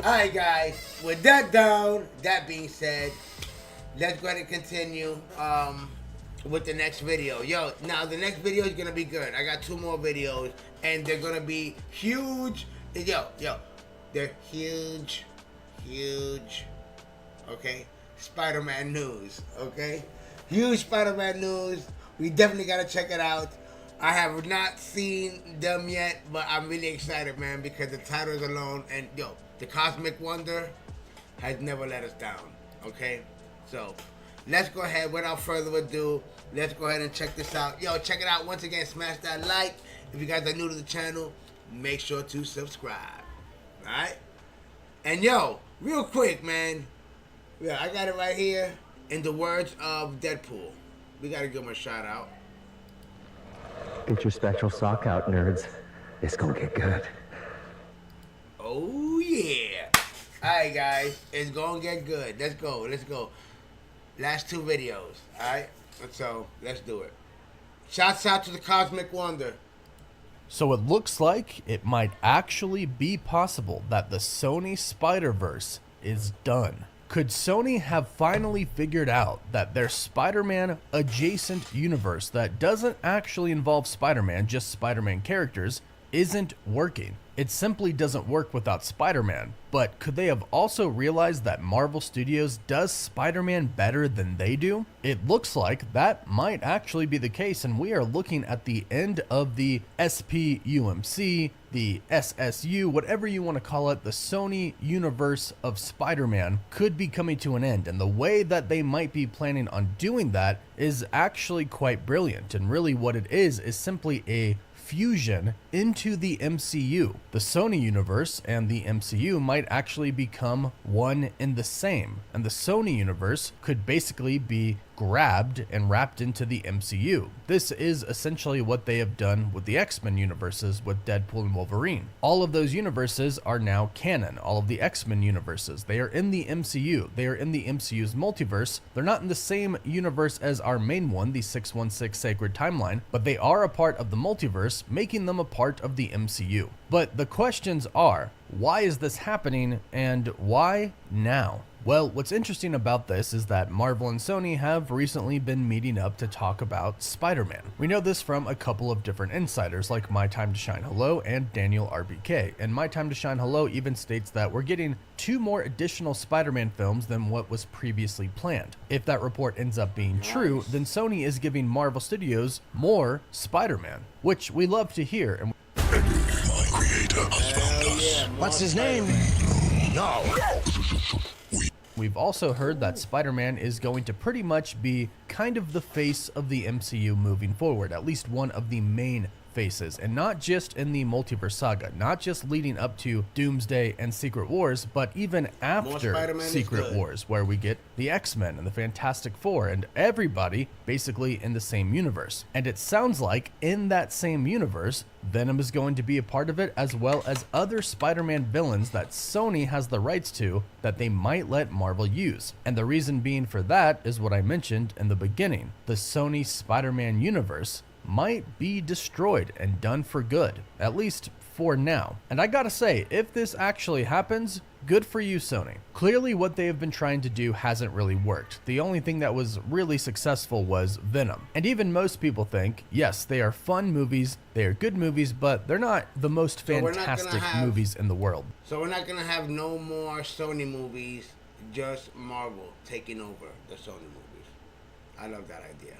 Alright guys, with that down, that being said, let's go ahead and continue with the next video. Yo, now the next video is gonna be good. I got 2 more videos and they're gonna be huge. Yo, they're huge, okay? Spider-Man news, okay? Huge Spider-Man news. We definitely gotta check it out. I have not seen them yet, but I'm really excited, man, because the titles alone, and yo, the Cosmic Wonder has never let us down, okay? So, let's go ahead, without further ado, let's go ahead and check this out. Yo, check it out. Once again, smash that like. If you guys are new to the channel, make sure to subscribe, alright? And yo, real quick, man, yeah, I got it right here. In the words of Deadpool, we gotta give him a shout out. Get your spectral sock out, nerds. It's gonna get good. Oh yeah. Alright guys, it's gonna get good. Let's go. Last 2 videos, alright? So, let's do it. Shouts out to the Cosmic Wonder. So it looks like it might actually be possible that the Sony Spider-Verse is done. Could Sony have finally figured out that their Spider-Man adjacent universe that doesn't actually involve Spider-Man, just Spider-Man characters, isn't working? It simply doesn't work without Spider-Man. But could they have also realized that Marvel Studios does Spider-Man better than they do? It looks like that might actually be the case, and we are looking at the end of the SPUMC, the SSU, whatever you want to call it. The Sony universe of Spider-Man could be coming to an end, and the way that they might be planning on doing that is actually quite brilliant. And really what it is simply a fusion into the MCU. The Sony universe and the MCU might actually become one and the same, and the Sony universe could basically be grabbed and wrapped into the MCU. This is essentially what they have done with the X-Men universes with Deadpool and Wolverine. All of those universes are now canon. All of the X-Men universes, they are in the MCU. They are in the MCU's multiverse. They're not in the same universe as our main one, the 616 Sacred Timeline, but they are a part of the multiverse, making them a part of the MCU. But the questions are, why is this happening and why now? Well, what's interesting about this is that Marvel and Sony have recently been meeting up to talk about Spider-Man. We know this from a couple of different insiders like My Time to Shine Hello and Daniel RBK. And My Time to Shine Hello even states that we're getting 2 more additional Spider-Man films than what was previously planned. If that report ends up being true, then Sony is giving Marvel Studios more Spider-Man, which we love to hear. And my creator has found us. What's his name? Now. We've also heard that Spider-Man is going to pretty much be kind of the face of the MCU moving forward, at least one of the main faces, and not just in the multiverse saga, not just leading up to Doomsday and Secret Wars, but even after Secret Wars, where we get the X-Men and the Fantastic Four and everybody basically in the same universe. And it sounds like in that same universe, Venom is going to be a part of it, as well as other Spider-Man villains that Sony has the rights to that they might let Marvel use. And the reason being for that is what I mentioned in the beginning. The Sony Spider-Man universe might be destroyed and done for good, at least for now. And I gotta say, if this actually happens, good for you, Sony. Clearly what they have been trying to do hasn't really worked. The only thing that was really successful was Venom. And even most people think, yes, they are fun movies, they are good movies, but they're not the most fantastic movies in the world. So we're not gonna have no more Sony movies, just Marvel taking over the Sony movies. I love that idea.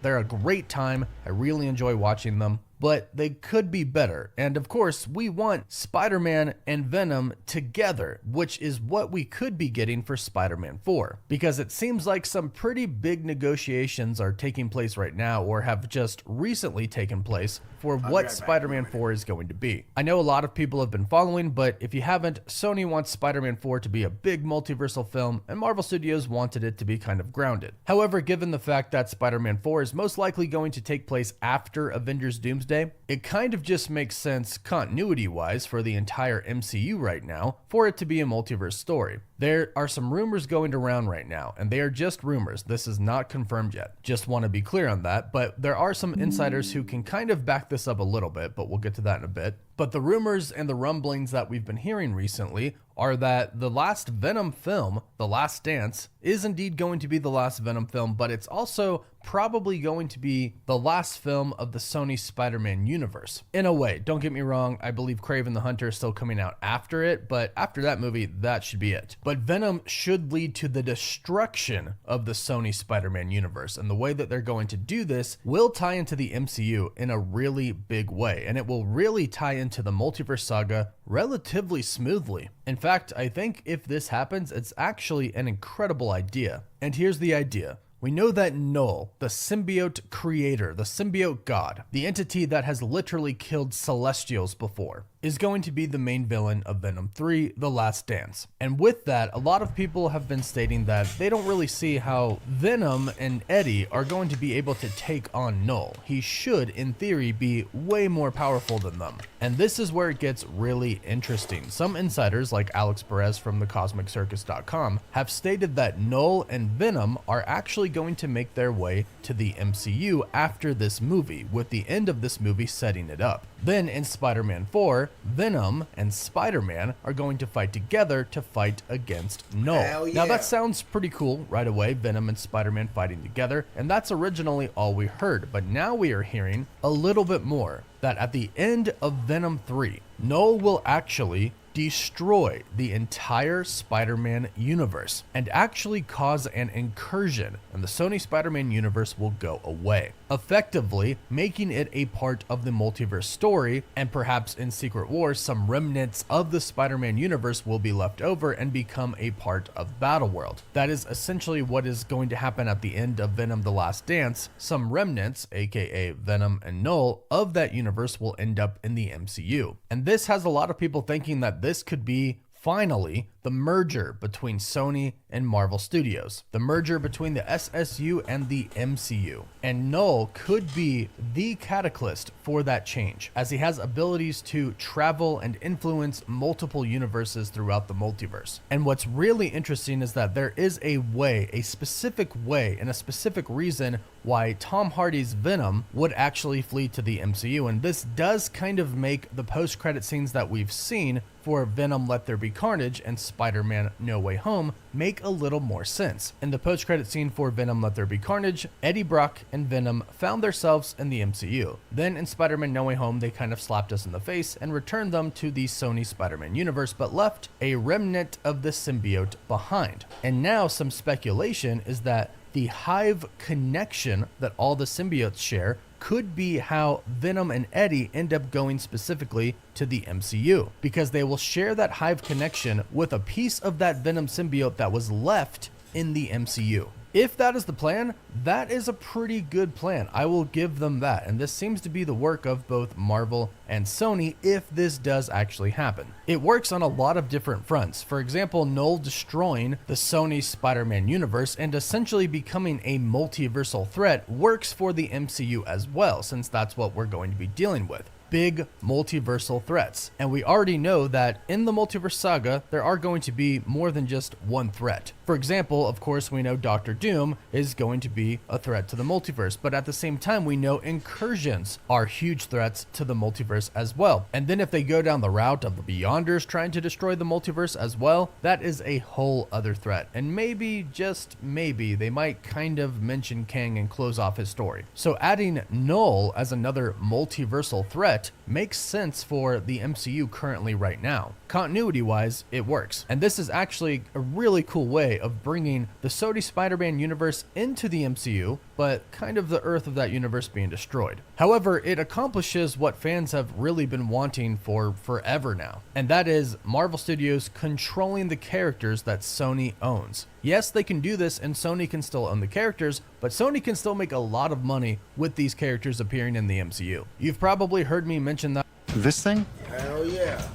They're a great time. I really enjoy watching them, but they could be better. And of course, we want Spider-Man and Venom together, which is what we could be getting for Spider-Man 4, because it seems like some pretty big negotiations are taking place right now, or have just recently taken place, for what Spider-Man 4 is going to be. I know a lot of people have been following, but if you haven't, Sony wants Spider-Man 4 to be a big multiversal film, and Marvel Studios wanted it to be kind of grounded. However, given the fact that Spider-Man 4 is most likely going to take place after Avengers Doomsday, it kind of just makes sense continuity-wise for the entire MCU right now for it to be a multiverse story. There are some rumors going around right now, and they are just rumors. This is not confirmed yet. Just want to be clear on that, but there are some insiders who can kind of back this up a little bit, but we'll get to that in a bit. But the rumors and the rumblings that we've been hearing recently are that the last Venom film, The Last Dance, is indeed going to be the last Venom film, but it's also probably going to be the last film of the Sony Spider-Man universe. In a way, don't get me wrong, I believe Kraven the Hunter is still coming out after it, but after that movie, that should be it. But Venom should lead to the destruction of the Sony Spider-Man universe, and the way that they're going to do this will tie into the MCU in a really big way, and it will really tie into the multiverse saga relatively smoothly. In fact, I think if this happens, it's actually an incredible idea. And here's the idea. We know that Knull, the symbiote creator, the symbiote god, the entity that has literally killed Celestials before, is going to be the main villain of Venom 3, The Last Dance. And with that, a lot of people have been stating that they don't really see how Venom and Eddie are going to be able to take on Knull. He should, in theory, be way more powerful than them. And this is where it gets really interesting. Some insiders, like Alex Perez from thecosmiccircus.com, have stated that Knull and Venom are actually going to make their way to the MCU after this movie, with the end of this movie setting it up. Then in Spider-Man 4, Venom and Spider-Man are going to fight together to fight against Knull. Hell yeah. Now that sounds pretty cool right away, Venom and Spider-Man fighting together, and that's originally all we heard, but now we are hearing a little bit more, that at the end of Venom 3, Knull will actually destroy the entire Spider-Man universe and actually cause an incursion, and the Sony Spider-Man universe will go away, effectively making it a part of the multiverse story, and perhaps in Secret Wars some remnants of the Spider-Man universe will be left over and become a part of Battleworld. That is essentially what is going to happen at the end of Venom The Last Dance. Some remnants, aka Venom and Knull, of that universe will end up in the MCU. And this has a lot of people thinking that this could be finally the merger between Sony and Marvel Studios, the merger between the SSU and the MCU. And Knull could be the catalyst for that change, as he has abilities to travel and influence multiple universes throughout the multiverse. And what's really interesting is that there is a way, a specific way, and a specific reason why Tom Hardy's Venom would actually flee to the MCU, and this does kind of make the post-credit scenes that we've seen for Venom Let There Be Carnage and Spider-Man No Way Home make a little more sense. In the post-credit scene for Venom Let There Be Carnage, Eddie Brock and Venom found themselves in the MCU. Then in Spider-Man No Way Home, they kind of slapped us in the face and returned them to the Sony Spider-Man universe, but left a remnant of the symbiote behind. And now some speculation is that the hive connection that all the symbiotes share could be how Venom and Eddie end up going specifically to the MCU, because they will share that hive connection with a piece of that Venom symbiote that was left in the MCU. If that is the plan, that is a pretty good plan. I will give them that. And this seems to be the work of both Marvel and Sony if this does actually happen. It works on a lot of different fronts. For example, Knull destroying the Sony Spider-Man universe and essentially becoming a multiversal threat works for the MCU as well, since that's what we're going to be dealing with. Big multiversal threats. And we already know that in the multiverse saga, there are going to be more than just one threat. For example, of course, we know Doctor Doom is going to be a threat to the multiverse, but at the same time, we know incursions are huge threats to the multiverse as well. And then if they go down the route of the Beyonders trying to destroy the multiverse as well, that is a whole other threat. And maybe, just maybe, they might kind of mention Kang and close off his story. So adding Knull as another multiversal threat makes sense for the MCU currently right now. Continuity-wise, it works. And this is actually a really cool way of bringing the Sony Spider-Man universe into the MCU, but kind of the Earth of that universe being destroyed. However, it accomplishes what fans have really been wanting for forever now, and that is Marvel Studios controlling the characters that Sony owns. Yes, they can do this and Sony can still own the characters, but Sony can still make a lot of money with these characters appearing in the MCU. You've probably heard me mention that. This thing? Hell yeah.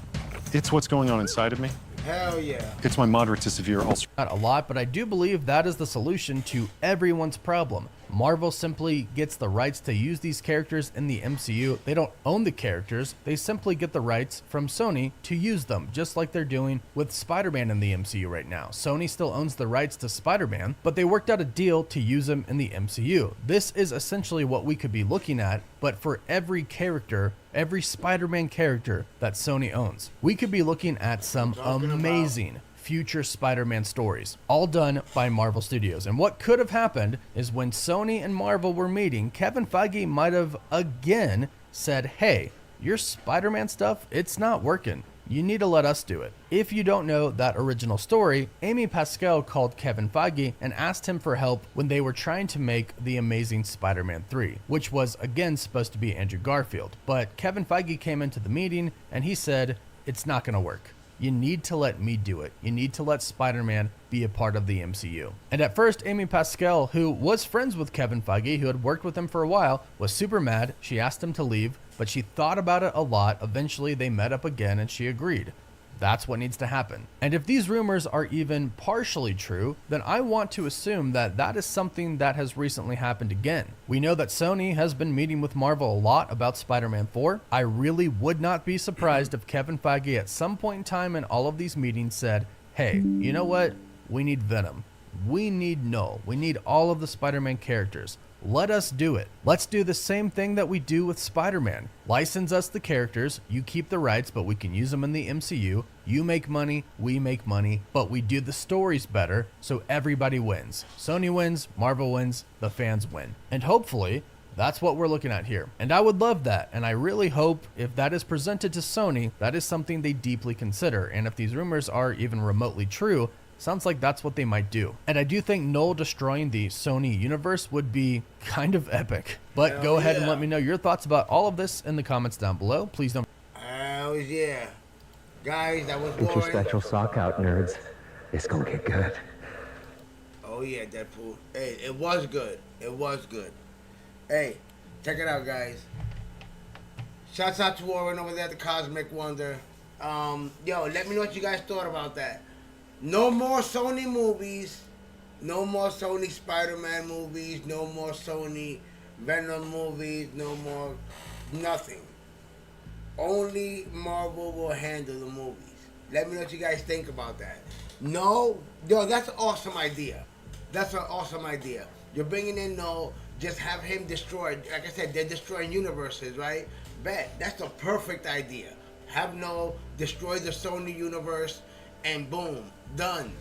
It's what's going on inside of me. Hell yeah. It's my moderate to severe ulcer. Not a lot, but I do believe that is the solution to everyone's problem. Marvel simply gets the rights to use these characters in the MCU. They don't own the characters, they simply get the rights from Sony to use them, just like they're doing with Spider-Man in the MCU right now. Sony still owns the rights to Spider-Man, but they worked out a deal to use him in the MCU. This is essentially what we could be looking at, but for every character, every Spider-Man character that Sony owns. We could be looking at some amazing future Spider-Man stories, all done by Marvel Studios. And what could have happened is when Sony and Marvel were meeting, Kevin Feige might have again said, hey, your Spider-Man stuff, it's not working. You need to let us do it. If you don't know that original story, Amy Pascal called Kevin Feige and asked him for help when they were trying to make The Amazing Spider-Man 3, which was again supposed to be Andrew Garfield. But Kevin Feige came into the meeting and he said, it's not going to work. You need to let me do it. You need to let Spider-Man be a part of the MCU. And at first, Amy Pascal, who was friends with Kevin Feige, who had worked with him for a while, was super mad. She asked him to leave, but she thought about it a lot. Eventually, they met up again and she agreed. That's what needs to happen. And if these rumors are even partially true, then I want to assume that that is something that has recently happened again. We know that Sony has been meeting with Marvel a lot about Spider-Man 4. I really would not be surprised if Kevin Feige at some point in time in all of these meetings said, hey, you know what? We need Venom. We need Knull. We need all of the Spider-Man characters. Let us do it. Let's do the same thing that we do with Spider-Man. License us the characters, you keep the rights, but we can use them in the MCU. You make money, we make money, but we do the stories better, so everybody wins. Sony wins, Marvel wins, the fans win. And hopefully, that's what we're looking at here. And I would love that, and I really hope if that is presented to Sony, that is something they deeply consider. And if these rumors are even remotely true, sounds like that's what they might do. And I do think Knull destroying the Sony universe would be kind of epic. But go ahead and let me know your thoughts about all of this in the comments down below. Please don't. Hell yeah. Guys, that was Get your boring. special sock out, nerds. It's gonna get good. Oh yeah, Deadpool. Hey, it was good. It was good. Hey, check it out, guys. Shouts out to Warren over there at the Cosmic Wonder. Yo, let me know what you guys thought about that. No more Sony movies. No more Sony Spider-Man movies. No more Sony Venom movies. No more nothing. Only Marvel will handle the movies. Let me know what you guys think about that. No, yo, that's an awesome idea. That's an awesome idea. You're bringing in Knull, just have him destroy. Like I said, they're destroying universes, right? Bet, that's the perfect idea. Have Knull destroy the Sony universe, and boom, done.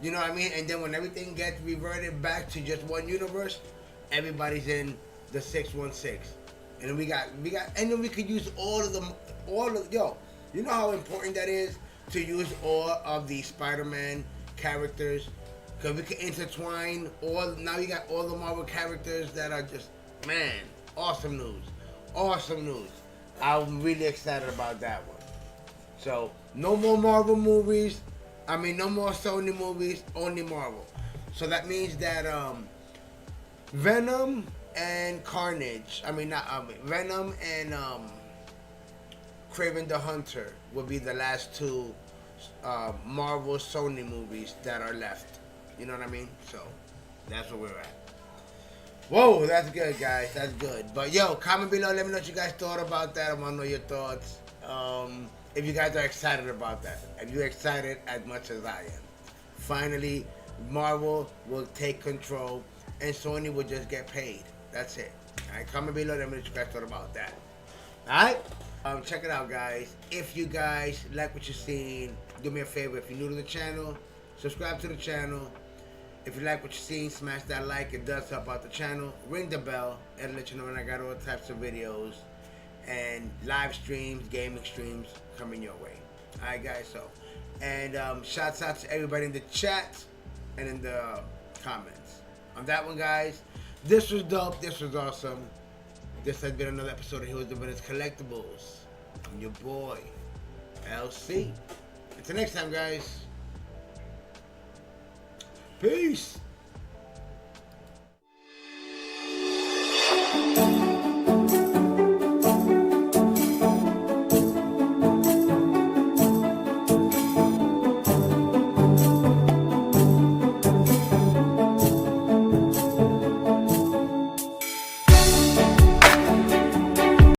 You know what I mean? And then when everything gets reverted back to just one universe, everybody's in the 616. And then we got, and then we could use all of them, yo, you know how important that is to use all of the Spider-Man characters? Because we can intertwine all, now you got all the Marvel characters that are just, man, awesome news. Awesome news. I'm really excited about that one. So, no more Marvel movies. I mean, no more Sony movies, only Marvel. So that means that Venom and Carnage, Venom and Kraven the Hunter will be the last two Marvel Sony movies that are left. You know what I mean? So, that's where we're at. Whoa, that's good, guys. That's good. But yo, comment below. Let me know what you guys thought about that. I want to know your thoughts. If you guys are excited about that. If you're excited as much as I am. Finally, Marvel will take control and Sony will just get paid. That's it. Alright, comment below. Let me know what you guys thought about that. Alright? Check it out, guys. If you guys like what you're seeing, do me a favor. If you're new to the channel, subscribe to the channel. If you like what you're seeing, smash that like. It does help out the channel. Ring the bell. It'll let you know when I got all types of videos and live streams, gaming streams coming your way. Alright, guys, so. And shouts out to everybody in the chat and in the comments. On that one, guys, this was dope. This was awesome. This has been another episode of Heroes and Villains Collectibles. I'm your boy, LC. Until next time, guys. Peace.